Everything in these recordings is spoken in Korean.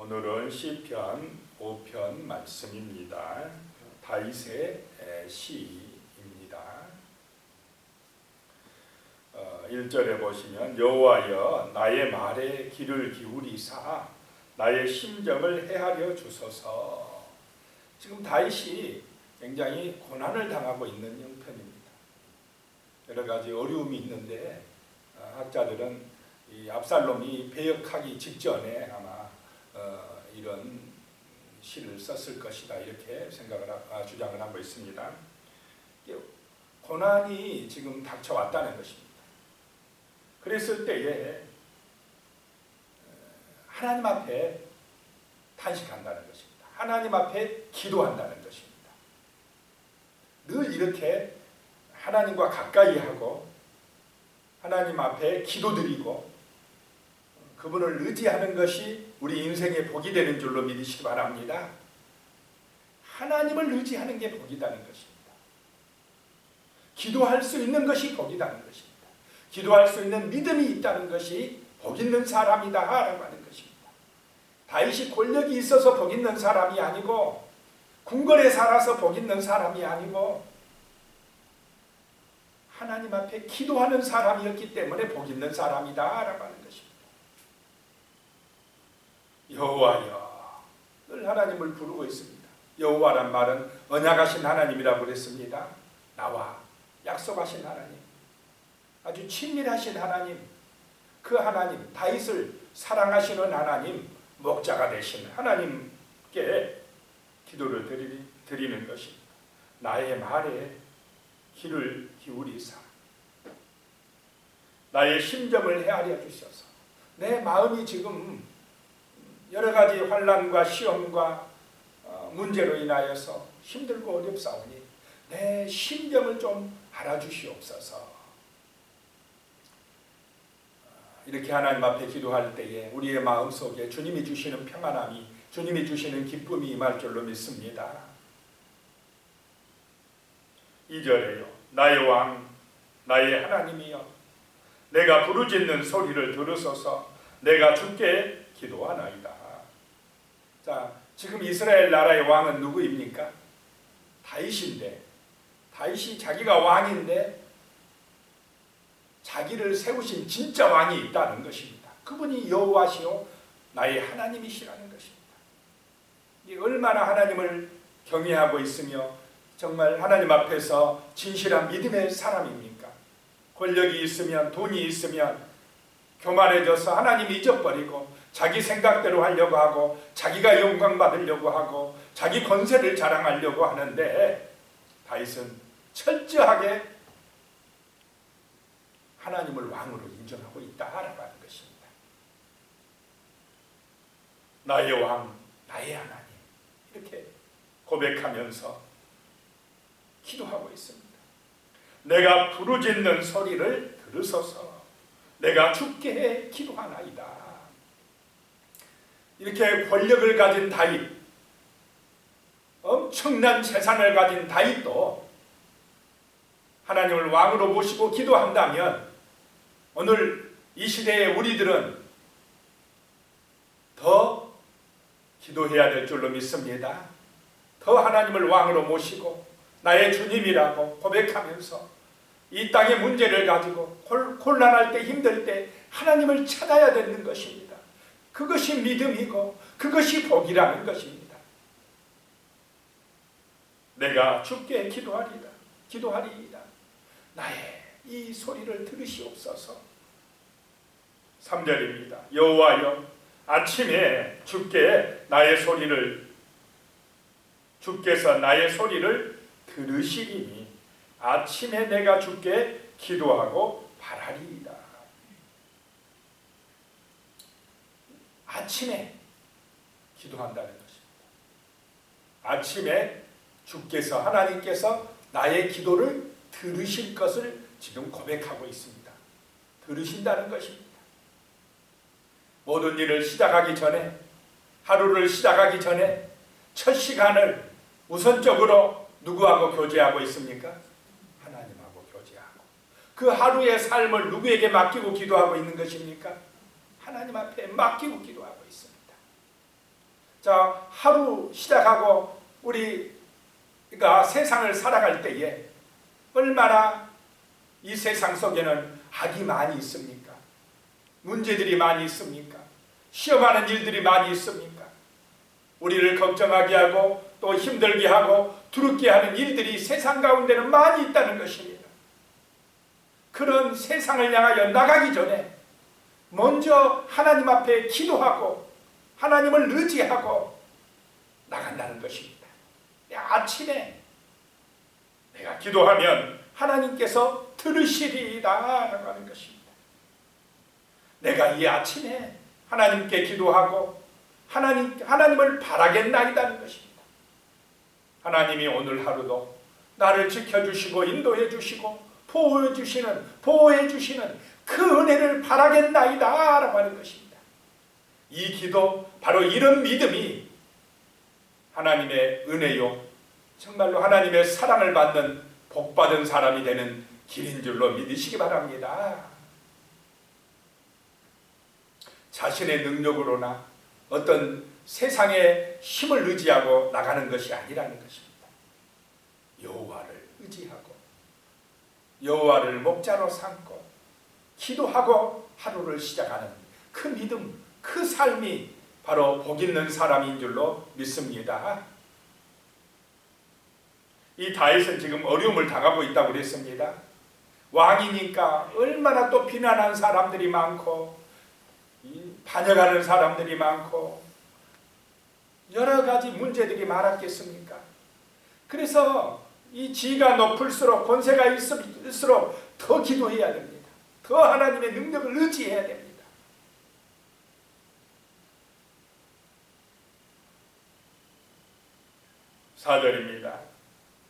오늘은 시편 5편 말씀입니다. 다윗의 시입니다. 1절에 보시면 여호와여 나의 말에 귀를 기울이사 나의 심정을 헤아려 주소서. 지금 다윗이 굉장히 고난을 당하고 있는 형편입니다. 여러 가지 어려움이 있는데 학자들은 이 압살롬이 배역하기 직전에 아마 이런 시를 썼을 것이다 이렇게 주장을 하고 있습니다. 고난이 지금 닥쳐왔다는 것입니다. 그랬을 때에 하나님 앞에 탄식한다는 것입니다. 하나님 앞에 기도한다는 것입니다. 늘 이렇게 하나님과 가까이 하고 하나님 앞에 기도드리고 그분을 의지하는 것이 우리 인생의 복이 되는 줄로 믿으시기 바랍니다. 하나님을 의지하는 게 복이라는 것입니다. 기도할 수 있는 것이 복이라는 것입니다. 기도할 수 있는 믿음이 있다는 것이 복 있는 사람이다 라고 하는 것입니다. 다윗이 권력이 있어서 복 있는 사람이 아니고 궁궐에 살아서 복 있는 사람이 아니고 하나님 앞에 기도하는 사람이었기 때문에 복 있는 사람이다 라고 하는 것입니다. 여호와여, 늘 하나님을 부르고 있습니다. 여호와란 말은 언약하신 하나님이라고 그랬습니다. 나와 약속하신 하나님, 아주 친밀하신 하나님, 그 하나님, 다윗을 사랑하시는 하나님, 목자가 되신 하나님께 기도를 드리는 것입니다. 나의 말에 귀를 기울이사 나의 심정을 헤아려 주셔서. 내 마음이 지금 여러 가지 환난과 시험과 문제로 인하여서 힘들고 어렵사오니 내 심정을 좀 알아주시옵소서. 이렇게 하나님 앞에 기도할 때에 우리의 마음속에 주님이 주시는 평안함이, 주님이 주시는 기쁨이 임할 줄로 믿습니다. 2절에요. 나의 왕, 나의 하나님이여, 내가 부르짖는 소리를 들으소서. 내가 주께 기도하나이다. 자, 지금 이스라엘 나라의 왕은 누구입니까? 다윗인데, 다윗이 자기가 왕인데 자기를 세우신 진짜 왕이 있다는 것입니다. 그분이 여호와시오 나의 하나님이시라는 것입니다. 이 얼마나 하나님을 경외하고 있으며 정말 하나님 앞에서 진실한 믿음의 사람입니까? 권력이 있으면, 돈이 있으면 교만해져서 하나님 잊어버리고 자기 생각대로 하려고 하고 자기가 영광 받으려고 하고 자기 권세를 자랑하려고 하는데 다윗은 철저하게 하나님을 왕으로 인정하고 있다라고 하는 것입니다. 나의 왕, 나의 하나님, 이렇게 고백하면서 기도하고 있습니다. 내가 부르짖는 소리를 들으소서. 내가 주께 기도하나이다. 이렇게 권력을 가진 다윗, 엄청난 재산을 가진 다윗도 하나님을 왕으로 모시고 기도한다면 오늘 이 시대의 우리들은 더 기도해야 될 줄로 믿습니다. 더 하나님을 왕으로 모시고 나의 주님이라고 고백하면서 이 땅의 문제를 가지고 곤란할 때, 힘들 때 하나님을 찾아야 되는 것입니다. 그것이 믿음이고 그것이 복이라는 것입니다. 내가 주께 기도하리이다. 나의 이 소리를 들으시옵소서. 3절입니다. 여호와여, 아침에 주께서 나의 소리를 들으시리니 아침에 내가 주께 기도하고 바라리이다. 아침에 기도한다는 것입니다. 아침에 주께서, 하나님께서 나의 기도를 들으실 것을 지금 고백하고 있습니다. 들으신다는 것입니다. 모든 일을 시작하기 전에, 하루를 시작하기 전에 첫 시간을 우선적으로 누구하고 교제하고 있습니까? 하나님하고 교제하고. 그 하루의 삶을 누구에게 맡기고 기도하고 있는 것입니까? 하나님 앞에 맡기고 기도하고 있습니다. 자, 하루 시작하고 우리가 세상을 살아갈 때에 얼마나 이 세상 속에는 악이 많이 있습니까? 문제들이 많이 있습니까? 시험하는 일들이 많이 있습니까? 우리를 걱정하게 하고 또 힘들게 하고 두렵게 하는 일들이 세상 가운데는 많이 있다는 것입니다. 그런 세상을 향하여 나가기 전에 먼저 하나님 앞에 기도하고 하나님을 의지하고 나간다는 것입니다. 아침에 내가 기도하면 하나님께서 들으시리라 라고 하는 것입니다. 내가 이 아침에 하나님께 기도하고 하나님을 바라겠나이다는 것입니다. 하나님이 오늘 하루도 나를 지켜주시고 인도해 주시고 보호해 주시는 그 은혜를 바라겠나이다 라고 하는 것입니다. 이 기도, 바로 이런 믿음이 하나님의 은혜요, 정말로 하나님의 사랑을 받는 복받은 사람이 되는 길인 줄로 믿으시기 바랍니다. 자신의 능력으로나 어떤 세상의 힘을 의지하고 나가는 것이 아니라는 것입니다. 여호와를 의지하고 여호와를 목자로 삼고 기도하고 하루를 시작하는 그 믿음, 그 삶이 바로 복 있는 사람인 줄로 믿습니다. 이 다윗은 지금 어려움을 당하고 있다고 그랬습니다. 왕이니까 얼마나 또 비난한 사람들이 많고 반역하는 사람들이 많고 여러 가지 문제들이 많았겠습니까? 그래서 이 지위가 높을수록, 권세가 있을수록 더 기도해야 됩니다. 더 하나님의 능력을 의지해야 됩니다. 4절입니다.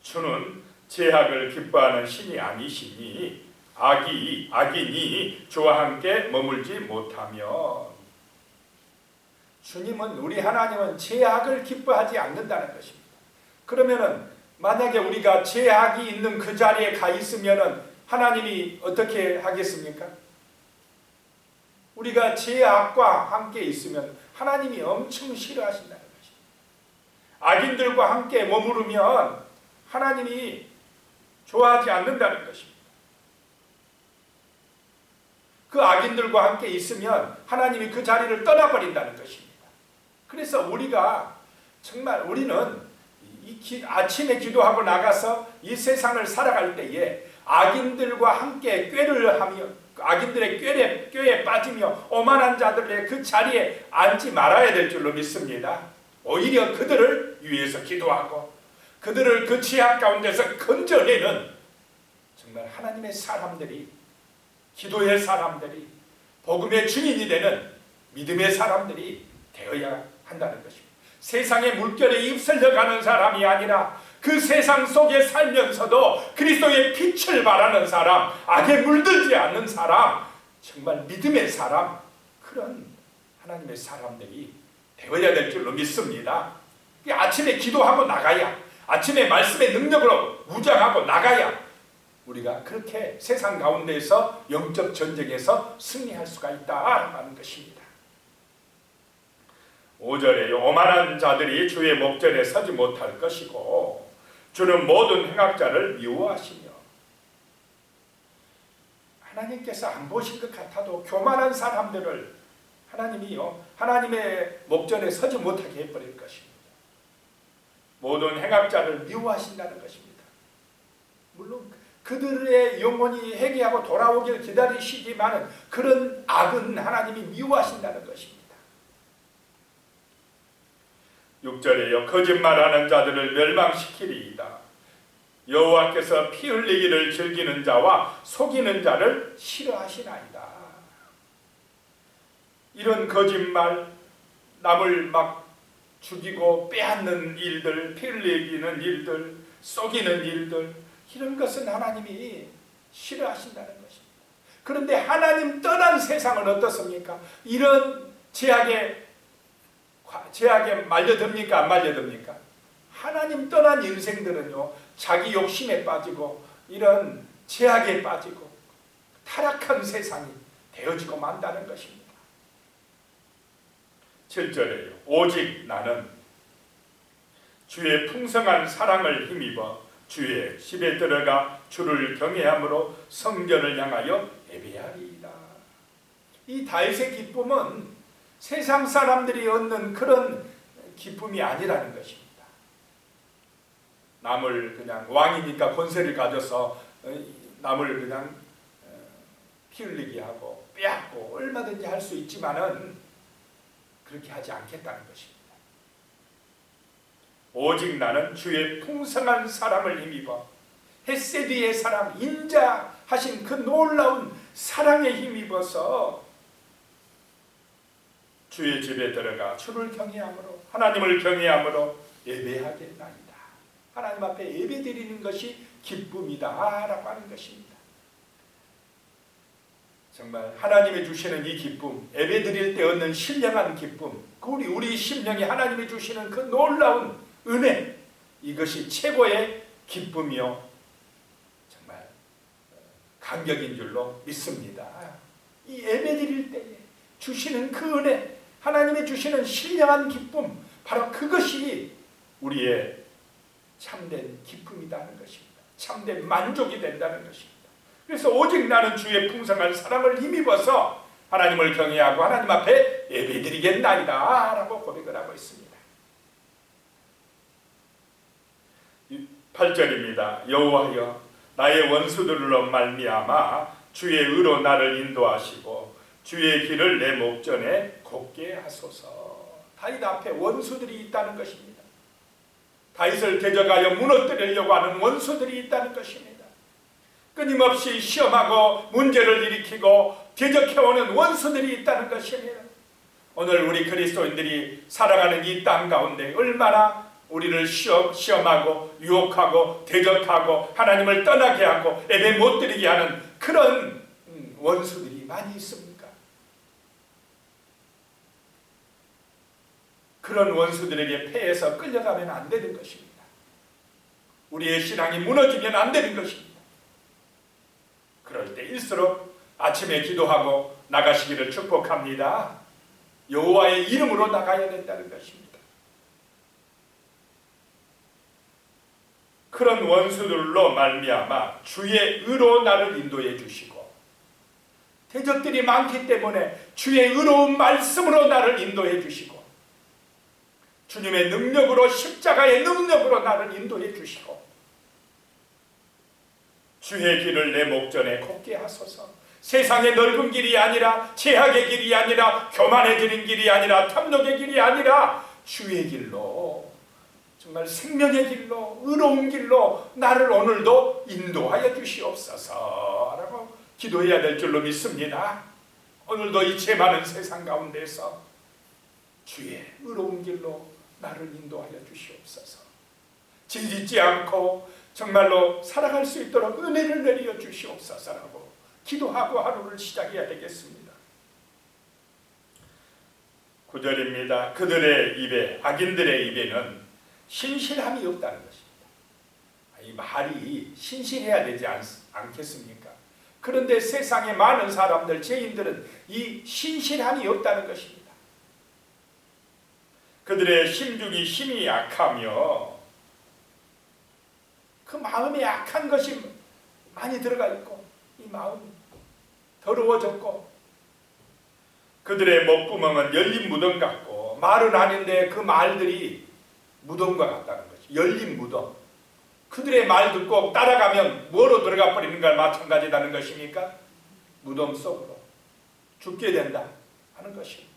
주는 죄악을 기뻐하는 신이 아니시니 악인이 주와 함께 머물지 못하며, 주님은, 우리 하나님은 죄악을 기뻐하지 않는다는 것입니다. 그러면은 만약에 우리가 죄악이 있는 그 자리에 가 있으면은 하나님이 어떻게 하겠습니까? 우리가 죄악과 함께 있으면 하나님이 엄청 싫어하신다는 것입니다. 악인들과 함께 머무르면 하나님이 좋아하지 않는다는 것입니다. 그 악인들과 함께 있으면 하나님이 그 자리를 떠나버린다는 것입니다. 그래서 우리가 정말, 우리는 아침에 기도하고 나가서 이 세상을 살아갈 때에 악인들과 함께 꾀를 하며, 악인들의 꾀에 빠지며 오만한 자들의 그 자리에 앉지 말아야 될 줄로 믿습니다. 오히려 그들을 위해서 기도하고 그들을 그 죄악 가운데서 건져내는 정말 하나님의 사람들이, 기도의 사람들이, 복음의 증인이 되는 믿음의 사람들이 되어야 한다는 것입니다. 세상의 물결에 휩쓸려 가는 사람이 아니라 그 세상 속에 살면서도 그리스도의 빛을 발하는 사람, 악에 물들지 않는 사람, 정말 믿음의 사람, 그런 하나님의 사람들이 되어야 될 줄로 믿습니다. 아침에 기도하고 나가야, 아침에 말씀의 능력으로 무장하고 나가야 우리가 그렇게 세상 가운데에서 영적 전쟁에서 승리할 수가 있다라는 것입니다. 5절에 오만한 자들이 주의 목전에 서지 못할 것이고 주는 모든 행악자를 미워하시며, 하나님께서 안 보신 것 같아도 교만한 사람들을 하나님이요, 하나님의 목전에 서지 못하게 해버릴 것입니다. 모든 행악자를 미워하신다는 것입니다. 물론 그들의 영혼이 회개하고 돌아오기를 기다리시지만 그런 악은 하나님이 미워하신다는 것입니다. 6절에요. 거짓말하는 자들을 멸망시키리이다. 여호와께서 피 흘리기를 즐기는 자와 속이는 자를 싫어하시나이다. 이런 거짓말, 남을 막 죽이고 빼앗는 일들, 피 흘리기는 일들, 속이는 일들, 이런 것은 하나님이 싫어하신다는 것입니다. 그런데 하나님 떠난 세상은 어떻습니까? 이런 죄악에 말려듭니까? 안 말려듭니까? 하나님 떠난 인생들은요, 자기 욕심에 빠지고 이런 죄악에 빠지고 타락한 세상이 되어지고 만다는 것입니다. 7절에요. 오직 나는 주의 풍성한 사랑을 힘입어 주의 집에 들어가 주를 경외함으로 성전을 향하여 예배하리이다. 이 다윗의 기쁨은 세상 사람들이 얻는 그런 기쁨이 아니라는 것입니다. 남을 그냥 왕이니까 권세를 가져서 남을 그냥 피 흘리게 하고 빼앗고 얼마든지 할 수 있지만은 그렇게 하지 않겠다는 것입니다. 오직 나는 주의 풍성한 사랑을 힘입어 헤세드의 사랑, 인자하신 그 놀라운 사랑에 힘입어서 주의 집에 들어가 주를 경외함으로, 하나님을 경외함으로 예배하겠나이다. 하나님 앞에 예배드리는 것이 기쁨이다 라고 하는 것입니다. 정말 하나님이 주시는 이 기쁨, 예배드릴 때 얻는 신령한 기쁨, 우리 심령이 하나님이 주시는 그 놀라운 은혜, 이것이 최고의 기쁨이요 정말 감격인 줄로 믿습니다. 이 예배드릴 때에 주시는 그 은혜, 하나님이 주시는 신령한 기쁨, 바로 그것이 우리의 참된 기쁨이라는 것입니다. 참된 만족이 된다는 것입니다. 그래서 오직 나는 주의 풍성한 사랑을 힘입어서 하나님을 경외하고 하나님 앞에 예배드리겠나이다 라고 고백을 하고 있습니다. 8절입니다. 여호와여 나의 원수들로 말미암아 주의 의로 나를 인도하시고 주의 길을 내 목전에 곱게 하소서. 다윗 앞에 원수들이 있다는 것입니다. 다윗을 대적하여 무너뜨리려고 하는 원수들이 있다는 것입니다. 끊임없이 시험하고 문제를 일으키고 대적해오는 원수들이 있다는 것입니다. 오늘 우리 그리스도인들이 살아가는 이 땅 가운데 얼마나 우리를 시험하고 유혹하고 대적하고 하나님을 떠나게 하고 예배 못 드리게 하는 그런 원수들이 많이 있습니까? 그런 원수들에게 패해서 끌려가면 안 되는 것입니다. 우리의 신앙이 무너지면 안 되는 것입니다. 그럴 때일수록 아침에 기도하고 나가시기를 축복합니다. 여호와의 이름으로 나가야 된다는 것입니다. 그런 원수들로 말미암아 주의 의로 나를 인도해 주시고, 대적들이 많기 때문에 주의 의로운 말씀으로 나를 인도해 주시고, 주님의 능력으로, 십자가의 능력으로 나를 인도해 주시고, 주의 길을 내 목전에 곱게 하소서. 세상의 넓은 길이 아니라, 제약의 길이 아니라, 교만해지는 길이 아니라, 탐욕의 길이 아니라 주의 길로, 정말 생명의 길로, 의로운 길로 나를 오늘도 인도하여 주시옵소서 라고 기도해야 될 줄로 믿습니다. 오늘도 이 죄 많은 세상 가운데서 주의 의로운 길로 나를 인도하여 주시옵소서. 질리지 않고 정말로 살아갈 수 있도록 은혜를 내려 주시옵소서라고 기도하고 하루를 시작해야 되겠습니다. 9절입니다. 그들의 입에, 악인들의 입에는 신실함이 없다는 것입니다. 이 말이 신실해야 되지 않겠습니까? 그런데 세상에 많은 사람들, 죄인들은 이 신실함이 없다는 것입니다. 그들의 심중이 힘이 약하며 그 마음에 악한 것이 많이 들어가 있고, 이 마음이 더러워졌고, 그들의 목구멍은 열린 무덤 같고, 말은 아닌데 그 말들이 무덤과 같다는 거죠. 열린 무덤. 그들의 말 듣고 따라가면 뭐로 들어가 버리는가 마찬가지라는 것입니까? 무덤 속으로 죽게 된다 하는 것입니다.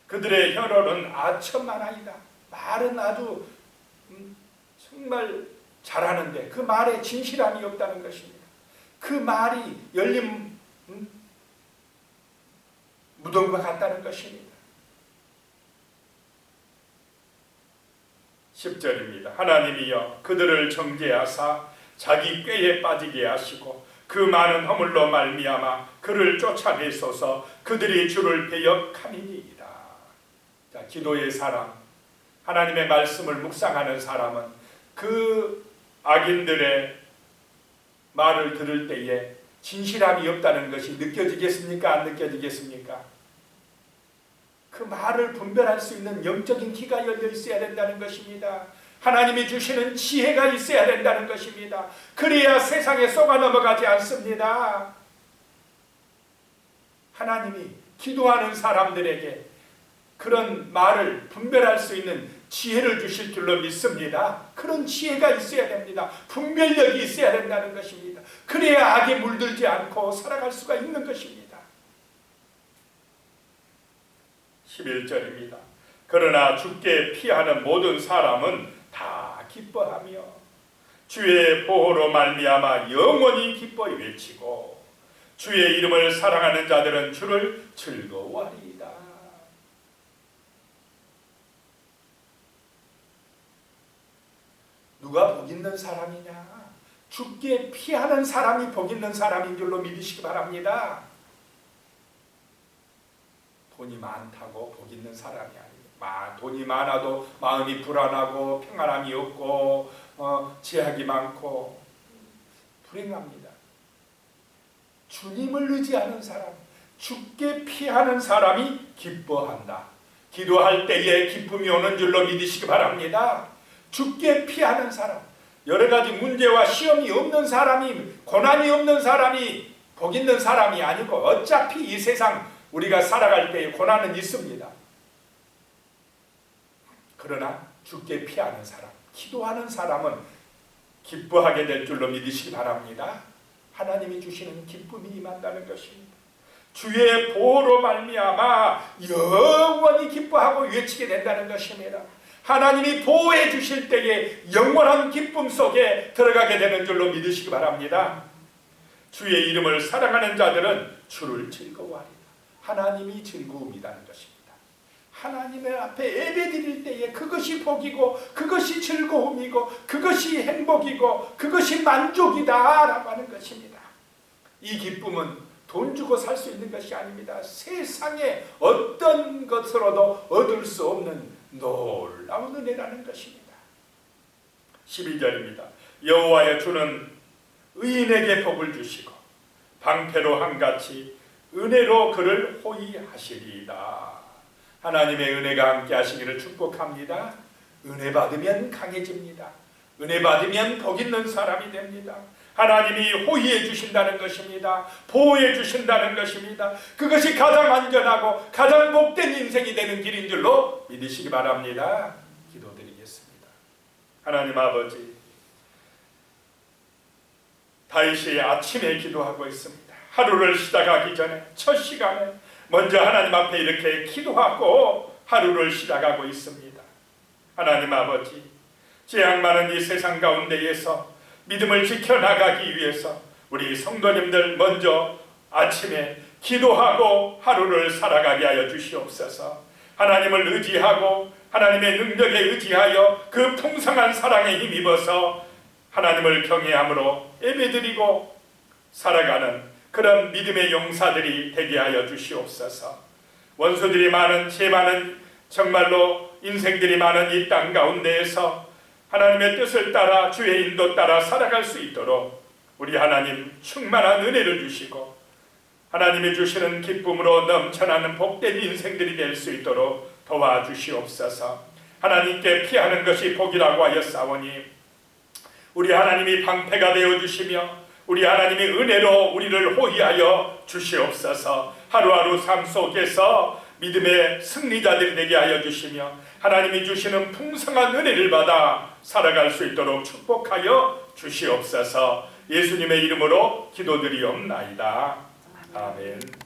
그들의 혀로는 아첨만하이다. 말은 아주 정말 잘하는데 그 말에 진실함이 없다는 것입니다. 그 말이 열린 무덤과 같다는 것입니다. 10절입니다. 하나님이여 그들을 정죄하사 자기 꾀에 빠지게 하시고 그 많은 허물로 말미암아 그를 쫓아내소서. 그들이 주를 배역함이니이다. 자, 기도의 사람, 하나님의 말씀을 묵상하는 사람은 그 악인들의 말을 들을 때에 진실함이 없다는 것이 느껴지겠습니까? 안 느껴지겠습니까? 그 말을 분별할 수 있는 영적인 귀가 열려 있어야 된다는 것입니다. 하나님이 주시는 지혜가 있어야 된다는 것입니다. 그래야 세상에 속아 넘어가지 않습니다. 하나님이 기도하는 사람들에게 그런 말을 분별할 수 있는 지혜를 주실 줄로 믿습니다. 그런 지혜가 있어야 됩니다. 분별력이 있어야 된다는 것입니다. 그래야 악에 물들지 않고 살아갈 수가 있는 것입니다. 11절입니다. 그러나 주께 피하는 모든 사람은 다 기뻐하며 주의 보호로 말미암아 영원히 기뻐 외치고 주의 이름을 사랑하는 자들은 주를 즐거워하리이다. 누가 복 있는 사람이냐? 주께 피하는 사람이 복 있는 사람인 줄로 믿으시기 바랍니다. 돈이 많다고 복 있는 사람이 아닙니다. 돈이 많아도 마음이 불안하고 평안함이 없고 제약이 많고 불행합니다. 주님을 의지하는 사람, 주께 피하는 사람이 기뻐한다. 기도할 때에 기쁨이 오는 줄로 믿으시기 바랍니다. 주께 피하는 사람, 여러 가지 문제와 시험이 없는 사람이, 고난이 없는 사람이 복 있는 사람이 아니고 어차피 이 세상 우리가 살아갈 때에 고난은 있습니다. 그러나 주께 피하는 사람, 기도하는 사람은 기뻐하게 될 줄로 믿으시기 바랍니다. 하나님이 주시는 기쁨이 임한다는 것입니다. 주의 보호로 말미암아 영원히 기뻐하고 외치게 된다는 것입니다. 하나님이 보호해 주실 때에 영원한 기쁨 속에 들어가게 되는 줄로 믿으시기 바랍니다. 주의 이름을 사랑하는 자들은 주를 즐거워하리라. 하나님이 즐거움이라는 것입니다. 하나님의 앞에 예배드릴 때에 그것이 복이고 그것이 즐거움이고 그것이 행복이고 그것이 만족이다라고 하는 것입니다. 이 기쁨은 돈 주고 살 수 있는 것이 아닙니다. 세상에 어떤 것으로도 얻을 수 없는 놀라운 은혜라는 것입니다. 12절입니다. 여호와의 주는 의인에게 복을 주시고 방패로 한같이 은혜로 그를 호위하시리이다. 하나님의 은혜가 함께 하시기를 축복합니다. 은혜 받으면 강해집니다. 은혜 받으면 복 있는 사람이 됩니다. 하나님이 호위해 주신다는 것입니다. 보호해 주신다는 것입니다. 그것이 가장 안전하고 가장 복된 인생이 되는 길인 줄로 믿으시기 바랍니다. 기도드리겠습니다. 하나님 아버지, 다윗이 아침에 기도하고 있습니다. 하루를 시작하기 전에 첫 시간에 먼저 하나님 앞에 이렇게 기도하고 하루를 시작하고 있습니다. 하나님 아버지, 재앙 많은 이 세상 가운데에서 믿음을 지켜나가기 위해서 우리 성도님들 먼저 아침에 기도하고 하루를 살아가게 하여 주시옵소서. 하나님을 의지하고 하나님의 능력에 의지하여 그 풍성한 사랑에 힘입어서 하나님을 경외함으로 예배드리고 살아가는 그런 믿음의 용사들이 되게 하여 주시옵소서. 원수들이 많은, 죄 많은, 정말로 인생들이 많은 이 땅 가운데에서 하나님의 뜻을 따라 주의 인도 따라 살아갈 수 있도록 우리 하나님 충만한 은혜를 주시고 하나님이 주시는 기쁨으로 넘쳐나는 복된 인생들이 될 수 있도록 도와주시옵소서. 하나님께 피하는 것이 복이라고 하였사오니 우리 하나님이 방패가 되어주시며 우리 하나님이 은혜로 우리를 호위하여 주시옵소서. 하루하루 삶 속에서 믿음의 승리자들이 되게 하여 주시며 하나님이 주시는 풍성한 은혜를 받아 살아갈 수 있도록 축복하여 주시옵소서. 예수님의 이름으로 기도드리옵나이다. 아멘.